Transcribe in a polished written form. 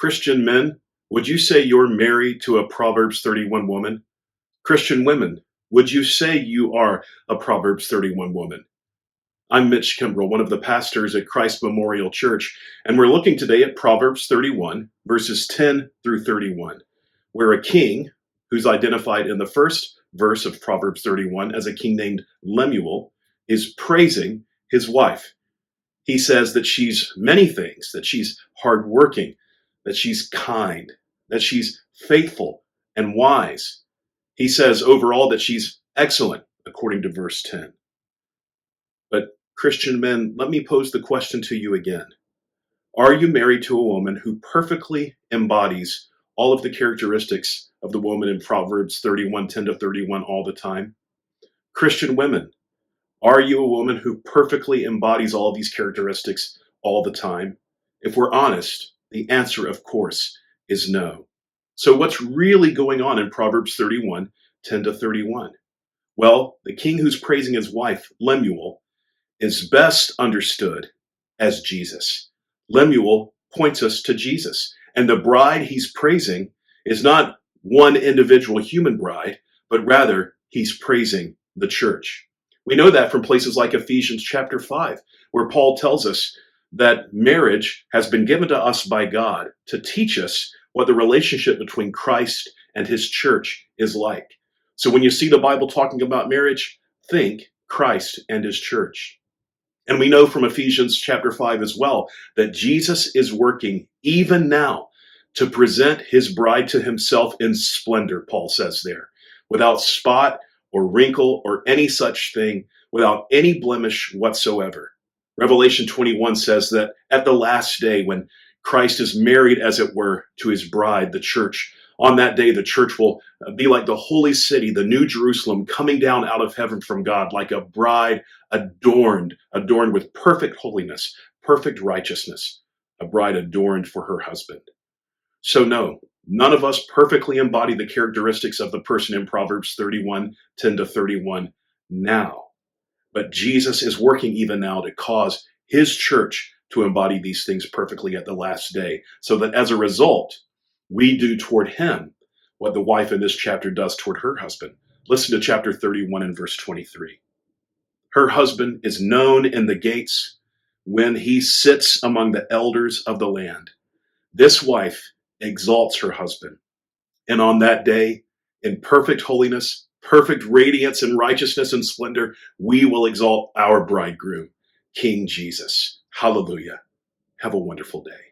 Christian men, would you say you're married to a Proverbs 31 woman? Christian women, would you say you are a Proverbs 31 woman? I'm Mitch Kimbrell, one of the pastors at Christ Memorial Church, and we're looking today at Proverbs 31, verses 10 through 31, where a king, who's identified in the first verse of Proverbs 31 as a king named Lemuel, is praising his wife. He says that she's many things, that she's hardworking, that she's kind, that she's faithful and wise. He says overall that she's excellent, according to verse 10. But Christian men, let me pose the question to you again. Are you married to a woman who perfectly embodies all of the characteristics of the woman in Proverbs 31, 10 to 31 all the time? Christian women, are you a woman who perfectly embodies all of these characteristics all the time? If we're honest, the answer, of course, is no. So what's really going on in Proverbs 31, 10 to 31? Well, the king who's praising his wife, Lemuel, is best understood as Jesus. Lemuel points us to Jesus, and the bride he's praising is not one individual human bride, but rather he's praising the church. We know that from places like Ephesians chapter 5, where Paul tells us that marriage has been given to us by God to teach us what the relationship between Christ and his church is like. So when you see the Bible talking about marriage, think Christ and his church. And we know from Ephesians chapter 5 as well that Jesus is working even now to present his bride to himself in splendor, Paul says there, without spot or wrinkle or any such thing, without any blemish whatsoever. Revelation 21 says that at the last day, when Christ is married, as it were, to his bride, the church, on that day, the church will be like the holy city, the new Jerusalem, coming down out of heaven from God, like a bride adorned with perfect holiness, perfect righteousness, a bride adorned for her husband. So no, none of us perfectly embody the characteristics of the person in Proverbs 31, 10 to 31 now. But Jesus is working even now to cause his church to embody these things perfectly at the last day, so that as a result, we do toward him what the wife in this chapter does toward her husband. Listen to chapter 31 and verse 23. Her husband is known in the gates when he sits among the elders of the land. This wife exalts her husband. And on that day, in perfect holiness, perfect radiance and righteousness and splendor, we will exalt our bridegroom, King Jesus. Hallelujah. Have a wonderful day.